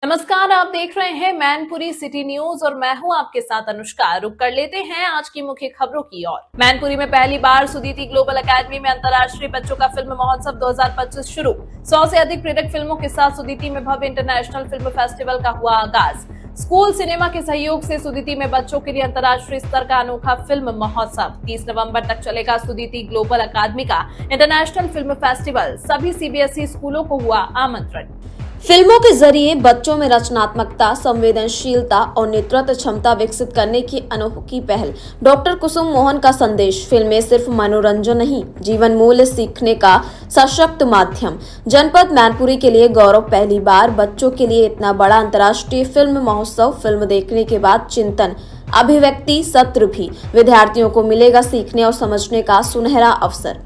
नमस्कार, आप देख रहे हैं मैनपुरी सिटी न्यूज और मैं हूं आपके साथ अनुष्का। रुक कर लेते हैं आज की मुख्य खबरों की ओर। मैनपुरी में पहली बार सुदीति ग्लोबल एकेडमी में अंतर्राष्ट्रीय बच्चों का फिल्म महोत्सव 2025 शुरू। 100 से अधिक प्रेरक फिल्मों के साथ सुदीति में भव्य इंटरनेशनल फिल्म फेस्टिवल का हुआ आगाज। स्कूल सिनेमा के सहयोग से सुदीति में बच्चों के लिए अंतर्राष्ट्रीय स्तर का अनोखा फिल्म महोत्सव 30 नवंबर तक चलेगा। सुदीति ग्लोबल अकादमी का इंटरनेशनल फिल्म फेस्टिवल, सभी सीबीएसई स्कूलों को हुआ आमंत्रण। फिल्मों के जरिए बच्चों में रचनात्मकता, संवेदनशीलता और नेतृत्व क्षमता विकसित करने की अनोखी पहल। डॉक्टर कुसुम मोहन का संदेश, फिल्में सिर्फ मनोरंजन नहीं, जीवन मूल्य सीखने का सशक्त माध्यम। जनपद मैनपुरी के लिए गौरव, पहली बार बच्चों के लिए इतना बड़ा अंतर्राष्ट्रीय फिल्म महोत्सव। फिल्म देखने के बाद चिंतन, अभिव्यक्ति सत्र भी। विद्यार्थियों को मिलेगा सीखने और समझने का सुनहरा अवसर।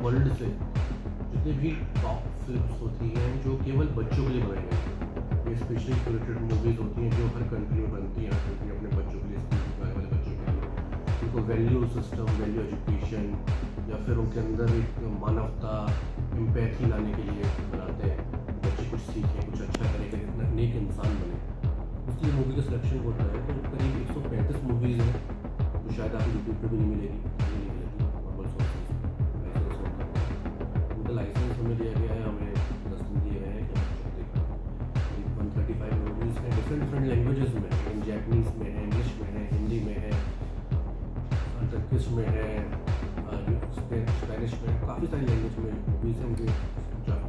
वर्ल्ड से जितनी भी टॉप फिल्म्स होती हैं जो केवल बच्चों के लिए बनाई गई हैं, ये स्पेशली क्यूरेटेड मूवीज होती हैं जो हर कंट्री में बनती हैं, क्योंकि अपने बच्चों के लिए, स्कूल सिखाने वाले बच्चों के लिए उनको वैल्यू सिस्टम, वैल्यू एजुकेशन या फिर उनके अंदर एक मानवता, एम्पैथी लाने के लिए बनाते हैं। बच्चे कुछ सीखें, कुछ अच्छा करें, इतना नेक इंसान बने, इसलिए मूवी का सिलेक्शन होता है। तो करीब 135 मूवीज़ हैं तो शायद आपको यूट्यूब पर भी नहीं मिलेगी। लाइसेंस हमें दिया गया है, हमें 10 दिन दिए गए हैं कि हम 135 मूवीज़ हैं डिफरेंट लैंग्वेजेस में, जैपनीज़ में है, इंग्लिश में है, हिंदी में है, टर्किश में है, स्पेनिश में, काफ़ी सारी लैंग्वेज में मूवीज़ हैं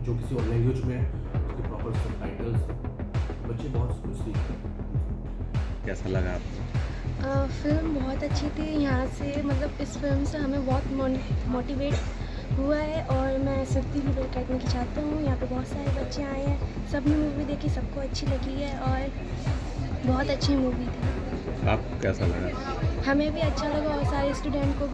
जो किसी और लैंग्वेज में उसके प्रॉपर सबटाइटल्स। बच्चे बहुत कुछ सीख रहे हैं। कैसा लगा आपको? फिल्म बहुत अच्छी थी। यहाँ से मतलब इस फिल्म से हमें बहुत मोटिवेट हुआ है और मैं सुदीति ग्लोबल एकेडमी की छात्र हूँ। यहाँ पे बहुत सारे बच्चे आए हैं, सबने मूवी देखी, सबको अच्छी लगी है और बहुत अच्छी मूवी थी। आपको कैसा लगा? हमें भी अच्छा लगा और सारे स्टूडेंट को।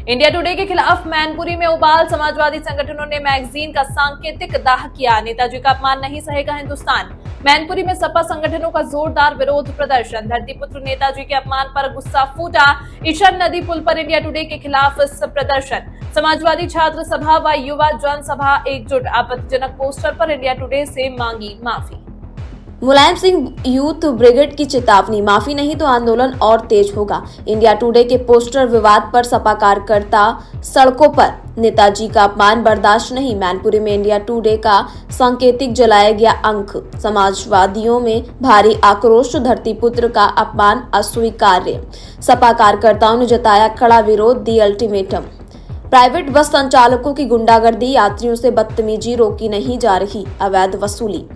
इंडिया टुडे के खिलाफ मैनपुरी में उबाल, समाजवादी संगठनों ने मैगजीन का सांकेतिक दाह किया। नेताजी का अपमान नहीं सहेगा हिंदुस्तान। मैनपुरी में सपा संगठनों का जोरदार विरोध प्रदर्शन। धरतीपुत्र नेताजी के अपमान पर गुस्सा फूटा। ईशान नदी पुल पर इंडिया टुडे के खिलाफ प्रदर्शन। समाजवादी छात्र सभा व युवा जन सभा एकजुट। आपत्तिजनक पोस्टर पर इंडिया टुडे से मांगी माफी। मुलायम सिंह यूथ ब्रिगेड की चेतावनी, माफी नहीं तो आंदोलन और तेज होगा। इंडिया टुडे के पोस्टर विवाद पर सपा कार्यकर्ता सड़कों पर। नेताजी का अपमान बर्दाश्त नहीं। मैनपुरी में इंडिया टुडे का सांकेतिक जलाया गया अंक। समाजवादियों में भारी आक्रोश। धरतीपुत्र का अपमान अस्वीकार्य। सपा कार्यकर्ताओं ने जताया कड़ा विरोध, दी अल्टीमेटम। प्राइवेट बस संचालकों की गुंडागर्दी, यात्रियों से बदतमीजी रोकी नहीं जा रही, अवैध वसूली।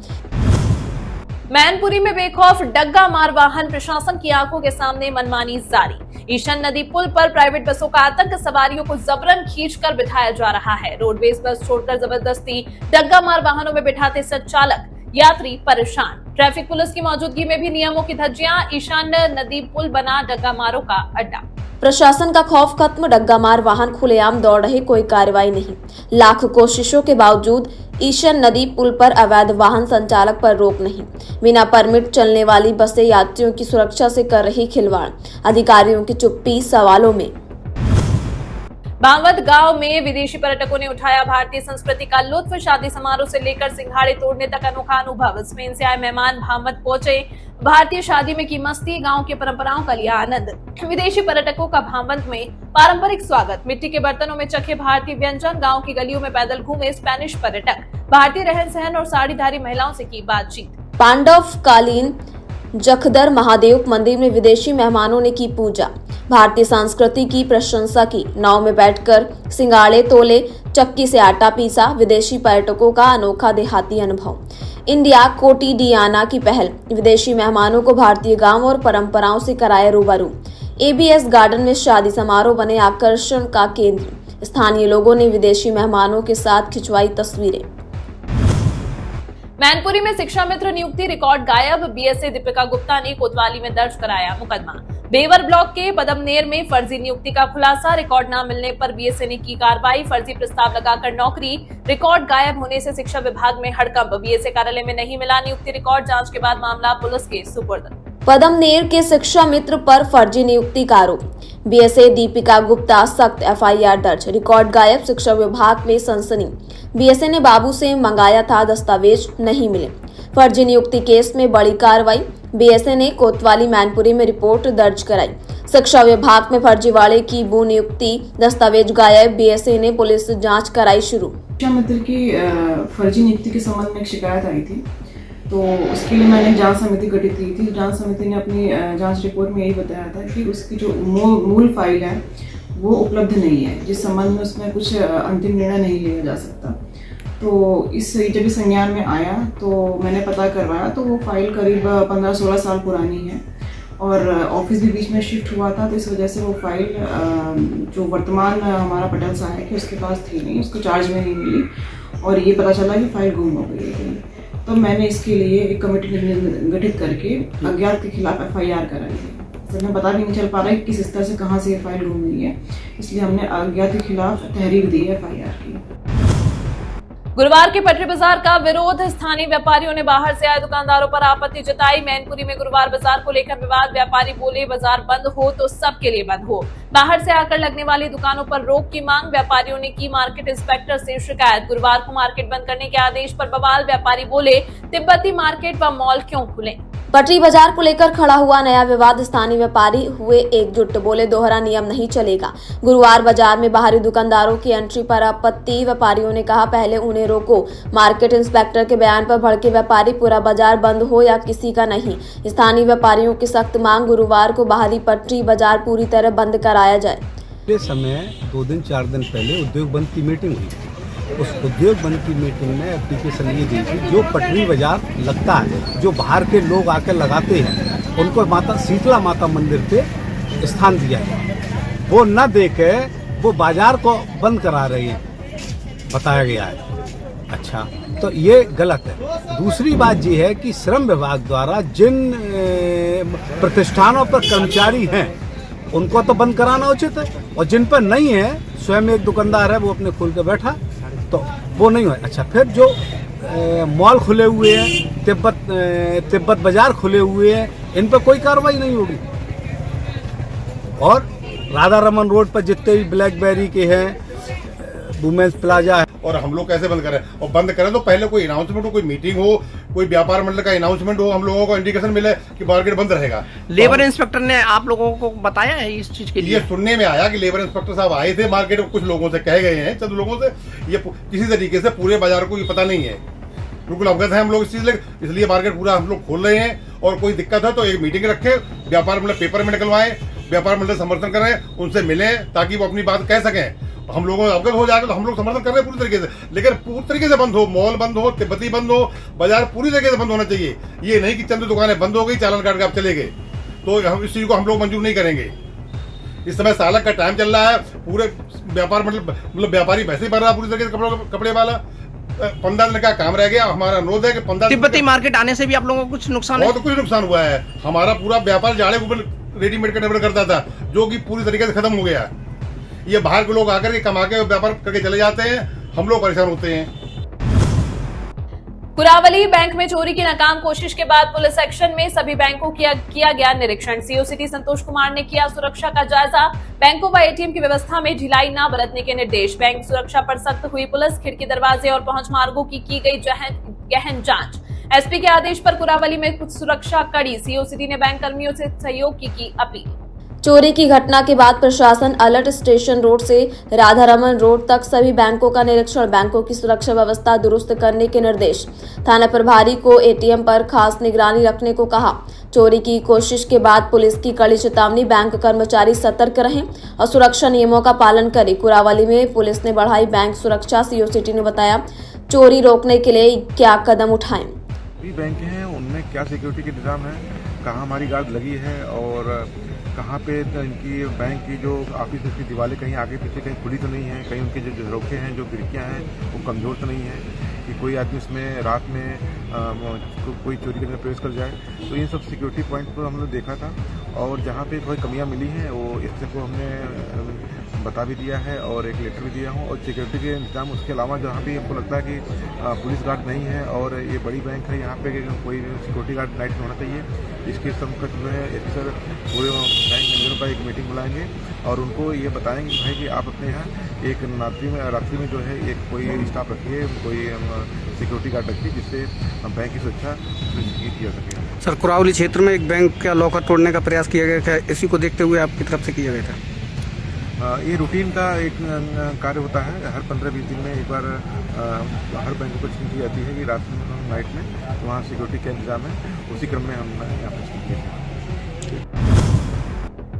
मैनपुरी में बेखौफ डग्गा मार वाहन, प्रशासन की आंखों के सामने मनमानी जारी। ईशान नदी पुल पर प्राइवेट बसों का आतंक, सवारियों को जबरन खींचकर बिठाया जा रहा है। रोडवेज बस छोड़कर जबरदस्ती डग्गा मार वाहनों में बिठाते संचालक, यात्री परेशान। ट्रैफिक पुलिस की मौजूदगी में भी नियमों की धज्जियां। ईशान नदी पुल बना डग्गा मारों का अड्डा। प्रशासन का खौफ खत्म, डग्गा मार वाहन खुलेआम दौड़ रहे, कोई कार्रवाई नहीं। लाख कोशिशों के बावजूद ईशान नदी पुल पर अवैध वाहन संचालक पर रोक नहीं। बिना परमिट चलने वाली बसें यात्रियों की सुरक्षा से कर रही खिलवाड़। अधिकारियों की चुप्पी सवालों में। बांवद गांव में विदेशी पर्यटकों ने उठाया भारतीय संस्कृति का लुत्फ। शादी समारोह से लेकर सिंघाड़े तोड़ने तक अनोखा अनुभव। स्पेन से आए मेहमान भामद पहुंचे। भारतीय शादी में की मस्ती, गांव की परंपराओं का लिया आनंद। विदेशी पर्यटकों का भामद में पारंपरिक स्वागत। मिट्टी के बर्तनों में चखे भारतीय व्यंजन। गांव की गलियों में पैदल घूमे स्पेनिश पर्यटक। भारतीय रहन सहन और साड़ीधारी महिलाओं से की बातचीत। पांडव कालीन जखदर महादेव मंदिर में विदेशी मेहमानों ने की पूजा। भारतीय संस्कृति की प्रशंसा की। नाव में बैठकर सिंगाड़े तोले, चक्की से आटा पीसा। विदेशी पर्यटकों का अनोखा देहाती अनुभव। इंडिया कोटिडियाना की पहल, विदेशी मेहमानों को भारतीय गांव और परंपराओं से कराए रूबरू। एबीएस गार्डन में शादी समारोह बने आकर्षण का केंद्र। स्थानीय लोगों ने विदेशी मेहमानों के साथ खिंचवाई तस्वीरें। मैनपुरी में शिक्षा मित्र नियुक्ति रिकॉर्ड गायब। बीएसए दीपिका गुप्ता ने कोतवाली में दर्ज कराया मुकदमा। बेवर ब्लॉक के पदमनेर में फर्जी नियुक्ति का खुलासा। रिकॉर्ड न मिलने पर बीएसए ने की कार्रवाई। फर्जी प्रस्ताव लगाकर नौकरी। रिकॉर्ड गायब होने से शिक्षा विभाग में हड़कंप। बीएसए कार्यालय में नहीं मिला नियुक्ति रिकॉर्ड। जांच के बाद मामला पुलिस के सुपुर्द। पदमनेर के शिक्षा मित्र पर फर्जी नियुक्ति का आरोप। बीएसए दीपिका गुप्ता सख्त एफआईआर दर्ज। रिकॉर्ड गायब, शिक्षा विभाग में सनसनी। बीएसए ने बाबू से मंगाया था दस्तावेज, नहीं मिले। फर्जी नियुक्ति केस में बड़ी कार्रवाई। बीएसए ने कोतवाली मैनपुरी में रिपोर्ट दर्ज कराई। शिक्षा विभाग में फर्जीवाड़े की बू नियुक्ति, दस्तावेज गायब। बीएसए ने पुलिस जांच कराई शुरू। शिक्षा मित्र की फर्जी नियुक्ति के संबंध में एक शिकायत आई थी, तो उसके लिए मैंने जांच समिति गठित की थी। जांच समिति ने अपनी जांच रिपोर्ट में यही बताया था कि उसकी जो मूल फाइल है वो उपलब्ध नहीं है, जिस संबंध में उसमें कुछ अंतिम निर्णय नहीं लिया जा सकता। तो जब इस संज्ञान में आया तो मैंने पता करवाया, तो वो फाइल करीब 15-16 साल पुरानी है और ऑफिस भी बीच में शिफ्ट हुआ था, तो इस वजह से वो फाइल जो वर्तमान हमारा पटेल सहायक है उसके पास थी नहीं, उसको चार्ज में नहीं मिली और ये पता चला कि फाइल गुम हो गई थी। तो मैंने इसके लिए एक कमेटी गठित करके अज्ञात के खिलाफ एफआईआर कराई है। तो हमें पता भी नहीं चल पा रहा है कि किस स्तर से कहाँ से ये फाइल गुम हुई है, इसलिए हमने अज्ञात के खिलाफ तहरीर दी है एफआईआर की। गुरुवार के पटरी बाजार का विरोध। स्थानीय व्यापारियों ने बाहर से आए दुकानदारों पर आपत्ति जताई। मैनपुरी में गुरुवार बाजार को लेकर विवाद। व्यापारी बोले बाजार बंद हो तो सबके लिए बंद हो। बाहर से आकर लगने वाली दुकानों पर रोक की मांग। व्यापारियों ने की मार्केट इंस्पेक्टर से शिकायत। गुरुवार को मार्केट बंद करने के आदेश पर बवाल। व्यापारी बोले तिब्बती मार्केट व मॉल क्यों खुले। पटरी बाजार को लेकर खड़ा हुआ नया विवाद। स्थानीय व्यापारी हुए एकजुट, बोले दोहरा नियम नहीं चलेगा। गुरुवार बाजार में बाहरी दुकानदारों की एंट्री पर आपत्ति। व्यापारियों ने कहा पहले उन्हें रोको। मार्केट इंस्पेक्टर के बयान पर भड़के व्यापारी, पूरा बाजार बंद हो या किसी का नहीं। स्थानीय व्यापारियों की सख्त मांग, गुरुवार को बाहरी पटरी बाजार पूरी तरह बंद कराया जाए। इस समय 2 दिन 4 दिन पहले उद्योग बंद की मीटिंग हुई। उस उद्योग बंद की मीटिंग में एप्लीकेशन ये दी थी, जो पटरी बाजार लगता है, जो बाहर के लोग आकर लगाते हैं, उनको माता शीतला माता मंदिर पे स्थान दिया है। वो न देके वो बाजार को बंद करा रही है, बताया गया है। अच्छा, तो ये गलत है। दूसरी बात ये है कि श्रम विभाग द्वारा जिन प्रतिष्ठानों पर कर्मचारी हैं उनको तो बंद कराना उचित है, और जिन पर नहीं है, स्वयं एक दुकानदार है वो अपने खोल के बैठा, तो वो नहीं है। अच्छा, फिर जो मॉल खुले हुए हैं, तिब्बत बाजार खुले हुए हैं, इन पर कोई कार्रवाई नहीं होगी। और राधा रमन रोड पर जितने भी ब्लैकबेरी के हैं, वुमेन्स प्लाजा है, और हम लोग कैसे बंद करें? और बंद करें तो पहले कोई अनाउंसमेंट हो, कोई मीटिंग हो, कोई व्यापार मंडल का अनाउंसमेंट हो, हम लोगों को इंडिकेशन मिले कि मार्केट बंद रहेगा। लेबर इंस्पेक्टर ने आप लोगों को बताया है इस चीज के लिए? ये सुनने में आया कि लेबर इंस्पेक्टर साहब आए थे मार्केट में, कुछ लोगों से कहे गए हैं, चंद लोगों से। ये किसी तरीके से पूरे बाजार को ये पता नहीं है, बिल्कुल अवगत है हम लोग इस चीज, इसलिए मार्केट पूरा हम लोग खोल रहे हैं। और कोई दिक्कत है तो एक मीटिंग रखे, व्यापार मंडल पेपर में निकलवाएं, व्यापार मंडल समर्थन करें, उनसे मिलें ताकि वो अपनी बात कह सकें। हम लोगों को अवगत हो जाएगा तो हम लोग समर्थन कर रहे हैं पूरी तरीके से, लेकिन पूरी तरीके से बंद हो, मॉल बंद हो, तिब्बती बंद हो, बाजार पूरी तरीके से बंद होना चाहिए। ये नहीं कि चंद दुकानें बंद हो गई, चालान काट के आप चले गए, तो हम इस चीज को हम लोग मंजूर नहीं करेंगे। इस समय सालक का टाइम चल रहा है, पूरे व्यापार मतलब व्यापारी वैसे ही भर रहा है पूरी तरीके से कपड़े वाला। 15 दिन का काम रह गया। हमारा अनुरोध है कि 15 तिब्बती मार्केट आने से भी आप लोगों को कुछ नुकसान है? बहुत कुछ नुकसान हुआ है। हमारा पूरा व्यापार जाड़े के ऊपर रेडीमेड का निर्भर करता था, जो कि पूरी तरीके से खत्म हो गया। ये बाहर के लोग आकर के कमा के व्यापार करके चले जाते हैं, हम लोग परेशान होते हैं। कुरावली बैंक में चोरी की नाकाम कोशिश के बाद पुलिस एक्शन में। सभी बैंकों किया गया निरीक्षण। सीओ सिटी संतोष कुमार ने किया सुरक्षा का जायजा। बैंकों व एटीएम की व्यवस्था में ढिलाई न बरतने के निर्देश। बैंक सुरक्षा पर सख्त हुई पुलिस। खिड़की, दरवाजे और पहुंच मार्गों की गई गहन जांच। एसपी के आदेश पर कुरावली में कुछ सुरक्षा कड़ी। सीओ सिटी ने बैंक कर्मियों से सहयोग की अपील। चोरी की घटना के बाद प्रशासन अलर्ट। स्टेशन रोड से राधारमन रोड तक सभी बैंकों का निरीक्षण। बैंकों की सुरक्षा व्यवस्था दुरुस्त करने के निर्देश। थाना प्रभारी को एटीएम पर खास निगरानी रखने को कहा। चोरी की कोशिश के बाद पुलिस की कड़ी चेतावनी। बैंक कर्मचारी सतर्क रहें और सुरक्षा नियमों का पालन करें। कुरावली में पुलिस ने बढ़ाई बैंक सुरक्षा। सीओ सिटी ने बताया चोरी रोकने के लिए क्या कदम उठाएं। बैंक हैं उनमें क्या सिक्योरिटी के इंतजाम है, कहाँ हमारी गार्ड लगी है और कहाँ पे इनकी बैंक की जो ऑफिस की दीवारें कहीं आगे पीछे कहीं खुली तो नहीं है, कहीं उनके जो झरोखे हैं, जो खिड़कियाँ हैं वो कमज़ोर तो नहीं है कि कोई आदमी उसमें रात में कोई चोरी करने का प्रयास कर जाए। तो इन सब सिक्योरिटी पॉइंट पर हमने देखा था और जहाँ पे थोड़ी कमियाँ मिली हैं वो इस को हमने बता भी दिया है और एक लेटर भी दिया हूँ। और सिक्योरिटी के इंतजाम उसके अलावा जहाँ भी हमको लगता है कि पुलिस गार्ड नहीं है और ये बड़ी बैंक है, यहाँ पे कोई सिक्योरिटी गार्ड नाइट में होना चाहिए, इसके समकक्ष जो है अक्सर पूरे बैंक मैनेजर का एक मीटिंग बुलाएंगे और उनको ये बताएंगे कि भाई कि आप अपने यहाँ एक रात्रि में जो है एक कोई स्टाफ रखिए, कोई सिक्योरिटी गार्ड रखिए, जिससे बैंक की सुरक्षा सुनिश्चित किया सके। सर, कुरावली क्षेत्र में एक बैंक का लॉकर तोड़ने का प्रयास किया गया था, इसी को देखते हुए आपकी तरफ से किया गया था? ये रूटीन का एक कार्य होता है, हर 15-20 दिन में एक बार हर बैंक को चेकिंग की जाती है कि रात में नाइट में तो वहाँ सिक्योरिटी का इंतजाम है, उसी क्रम में हम यहाँ पर चेकिंग किए थे।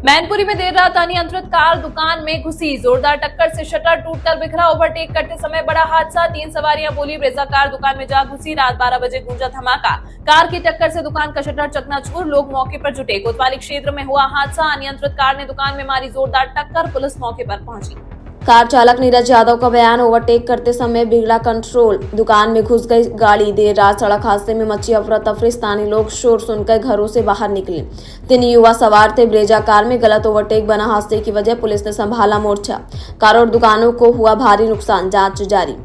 मैनपुरी में देर रात अनियंत्रित कार दुकान में घुसी, जोरदार टक्कर से शटर टूटकर बिखरा, ओवरटेक करते समय बड़ा हादसा, 3 सवारियां बोली ब्रेजा कार दुकान में जा घुसी, रात 12 बजे गूंजा धमाका, कार की टक्कर से दुकान का शटर चकनाचूर, लोग मौके पर जुटे। कोतवाली क्षेत्र में हुआ हादसा, अनियंत्रित कार ने दुकान में मारी जोरदार टक्कर, पुलिस मौके पर पहुंची। कार चालक नीरज यादव का बयान, ओवरटेक करते समय बिगड़ा कंट्रोल, दुकान में घुस गई गाड़ी, देर रात सड़क हादसे में मची अफरा तफरी, स्थानीय लोग शोर सुनकर घरों से बाहर निकले। 3 युवा सवार थे ब्रेजा कार में, गलत ओवरटेक बना हादसे की वजह, पुलिस ने संभाला मोर्चा, कार और दुकानों को हुआ भारी नुकसान, जांच जारी।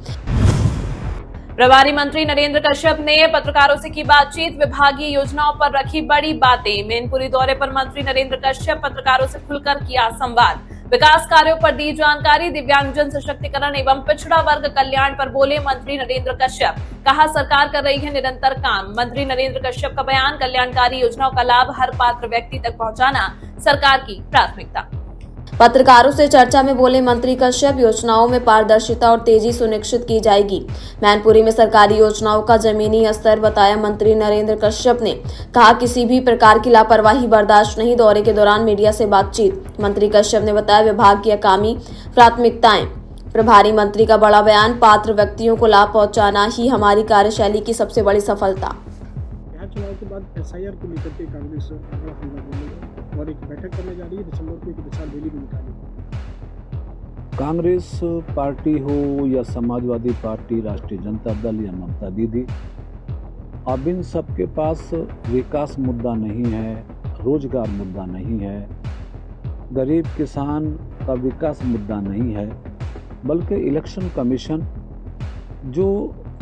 प्रभारी मंत्री नरेंद्र कश्यप ने पत्रकारों से की बातचीत, विभागीय योजनाओं पर रखी बड़ी बातें। मैनपुरी दौरे पर मंत्री नरेंद्र कश्यप पत्रकारों से खुलकर किया संवाद, विकास कार्यों पर दी जानकारी, दिव्यांगजन सशक्तिकरण एवं पिछड़ा वर्ग कल्याण पर बोले मंत्री नरेंद्र कश्यप, कहा सरकार कर रही है निरंतर काम। मंत्री नरेंद्र कश्यप का बयान, कल्याणकारी योजनाओं का लाभ हर पात्र व्यक्ति तक पहुंचाना सरकार की प्राथमिकता। पत्रकारों से चर्चा में बोले मंत्री कश्यप, योजनाओं में पारदर्शिता और तेजी सुनिश्चित की जाएगी। मैनपुरी में सरकारी योजनाओं का जमीनी स्तर बताया मंत्री नरेंद्र कश्यप ने, कहा किसी भी प्रकार की लापरवाही बर्दाश्त नहीं। दौरे के दौरान मीडिया से बातचीत, मंत्री कश्यप ने बताया विभाग की आगामी प्राथमिकताएं। प्रभारी मंत्री का बड़ा बयान, पात्र व्यक्तियों को लाभ पहुंचाना ही हमारी कार्यशैली की सबसे बड़ी सफलता। चुनाव के बाद एसआईआर को लेकर के कांग्रेस बड़ा हमला बोलेगी और एक बैठक करने जा रही है, दिसंबर को एक विशाल रैली भी निकालेगी। कांग्रेस पार्टी हो या समाजवादी पार्टी, राष्ट्रीय जनता दल या ममता दीदी, अब इन सबके पास विकास मुद्दा नहीं है, रोजगार मुद्दा नहीं है, गरीब किसान का विकास मुद्दा नहीं है, बल्कि इलेक्शन कमीशन जो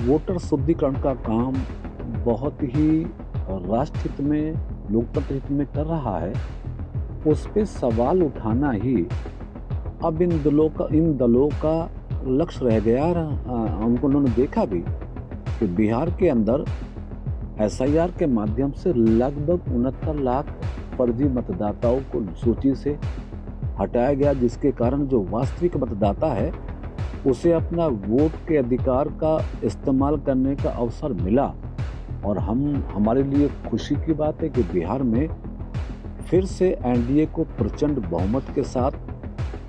वोटर शुद्धिकरण का काम बहुत ही राष्ट्र हित में, लोकतंत्र हित में कर रहा है, उस पे सवाल उठाना ही अब इन दलों का लक्ष्य रह गया। उन्होंने देखा भी कि बिहार के अंदर एसआईआर के माध्यम से लगभग 69 लाख फर्जी मतदाताओं को सूची से हटाया गया, जिसके कारण जो वास्तविक मतदाता है उसे अपना वोट के अधिकार का इस्तेमाल करने का अवसर मिला। और हमारे लिए खुशी की बात है कि बिहार में फिर से एनडीए को प्रचंड बहुमत के साथ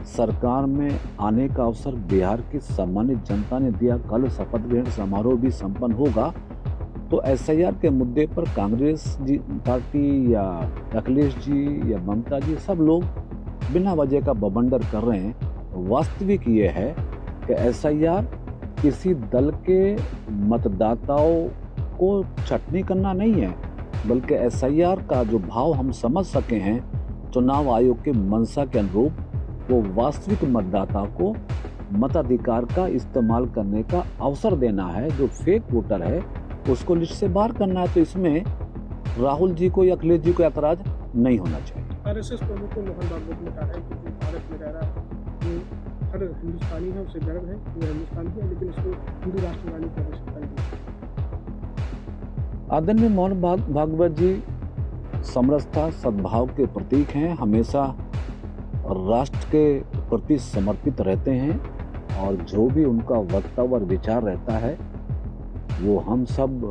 सरकार में आने का अवसर बिहार की सामान्य जनता ने दिया। कल शपथ ग्रहण समारोह भी संपन्न होगा। तो एसआईआर के मुद्दे पर कांग्रेस जी पार्टी या अखिलेश जी या ममता जी सब लोग बिना वजह का बवंडर कर रहे हैं। वास्तविक ये है कि एसआईआर किसी दल के मतदाताओं को छटनी करना नहीं है, बल्कि एसआईआर का जो भाव हम समझ सके हैं चुनाव आयोग के मंशा के अनुरूप, वो वास्तविक मतदाता को मताधिकार का इस्तेमाल करने का अवसर देना है। जो फेक वोटर है उसको लिस्ट से बाहर करना है। तो इसमें राहुल जी को या अखिलेश जी को ऐतराज नहीं होना चाहिए। आरएसएस प्रमुख मोहन भागवत ने कहा है कि जो भारत में रह रहा है वो हर हिंदुस्तानी है, उसे गर्व है, वो हिंदुस्तानी है, लेकिन उसको हिंदू राष्ट्रवादी की आवश्यकता नहीं है। आदरणीय मोहन भागवत जी समरसता सद्भाव के प्रतीक हैं, हमेशा राष्ट्र के प्रति समर्पित रहते हैं और जो भी उनका वक्तव्य और विचार रहता है वो हम सब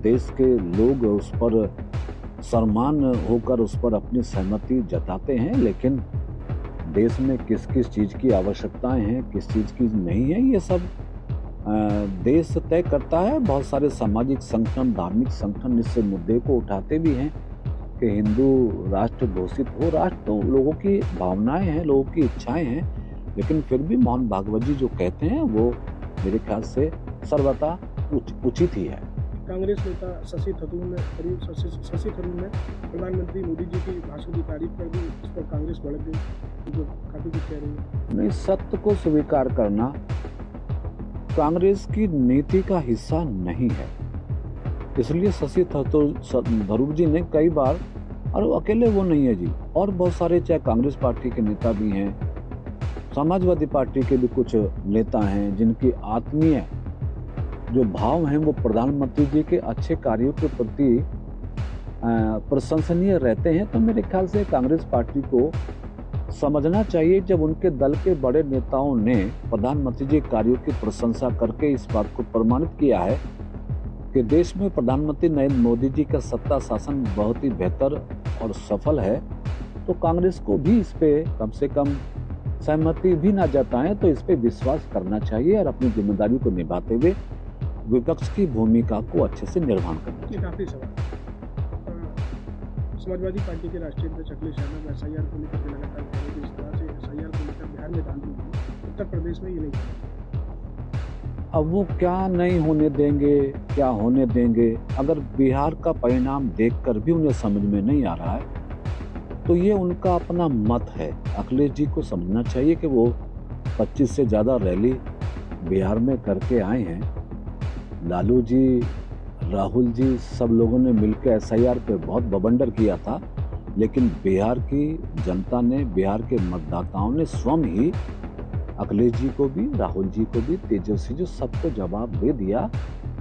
देश के लोग उस पर सम्मान होकर उस पर अपनी सहमति जताते हैं। लेकिन देश में किस किस चीज़ की आवश्यकताएं हैं, किस चीज़ की नहीं है, ये सब देश तय करता है। बहुत सारे सामाजिक संगठन, धार्मिक संगठन इससे मुद्दे को उठाते भी हैं कि हिंदू राष्ट्र घोषित हो। राष्ट्र तो लोगों की भावनाएं हैं, लोगों की इच्छाएं हैं, लेकिन फिर भी मोहन भागवत जी जो कहते हैं वो मेरे ख्याल से सर्वथा उचित ही है। कांग्रेस नेता शशि थरूर ने प्रधानमंत्री मोदी जी की भाषण की तारीफ कर दी, इस पर कांग्रेस भड़क गई, जो काफी कुछ कह रही है। नहीं, सत्य को स्वीकार करना कांग्रेस की नीति का हिस्सा नहीं है। इसलिए शशि थरूर जी ने कई बार, और वो अकेले वो नहीं है जी, और बहुत सारे चाहे कांग्रेस पार्टी के नेता भी हैं, समाजवादी पार्टी के भी कुछ नेता हैं जिनकी आत्मीय जो भाव हैं वो प्रधानमंत्री जी के अच्छे कार्यों के प्रति प्रशंसनीय रहते हैं। तो मेरे ख्याल से कांग्रेस पार्टी को समझना चाहिए, जब उनके दल के बड़े नेताओं ने प्रधानमंत्री जी के कार्यों की प्रशंसा करके इस बात को प्रमाणित किया है कि देश में प्रधानमंत्री नरेंद्र मोदी जी का सत्ता शासन बहुत ही बेहतर और सफल है, तो कांग्रेस को भी इस पे कम से कम सहमति भी ना जताएं तो इस पे विश्वास करना चाहिए और अपनी जिम्मेदारी को निभाते हुए विपक्ष की भूमिका को अच्छे से निर्वहन करना चाहिए। काफी सवाल। समाजवादी पार्टी के राष्ट्रीय अध्यक्ष अखिलेश यादव SIR को लेकर लगातार कह रहे थे, इस तरह से SIR को लेकर बिहार में दान दी, उत्तर प्रदेश में ये नहीं। अब वो क्या नहीं होने देंगे, क्या होने देंगे, अगर बिहार का परिणाम देखकर भी उन्हें समझ में नहीं आ रहा है तो ये उनका अपना मत है। अखिलेश जी को समझना चाहिए कि वो 25 से ज़्यादा रैली बिहार में करके आए हैं। लालू जी, राहुल जी, सब लोगों ने मिलकर SIR पे बहुत बवंडर किया था, लेकिन बिहार की जनता ने, बिहार के मतदाताओं ने स्वयं ही अखिलेश जी को भी, राहुल जी को भी, तेजस्वी जी, सबको जवाब दे दिया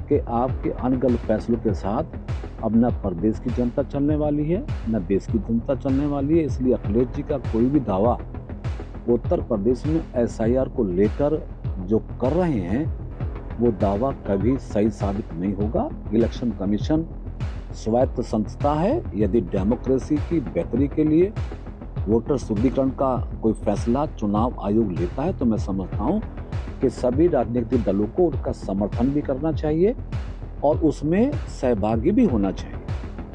कि आपके अनगढ़ फैसलों के साथ अब न प्रदेश की जनता चलने वाली है न देश की जनता चलने वाली है। इसलिए अखिलेश जी का कोई भी दावा उत्तर प्रदेश में SIR को लेकर जो कर रहे हैं वो दावा कभी सही साबित नहीं होगा। इलेक्शन कमीशन स्वायत्त संस्था है, यदि डेमोक्रेसी की बेहतरी के लिए वोटर शुद्धिकरण का कोई फैसला चुनाव आयोग लेता है तो मैं समझता हूँ कि सभी राजनीतिक दलों को उनका समर्थन भी करना चाहिए और उसमें सहभागी भी होना चाहिए।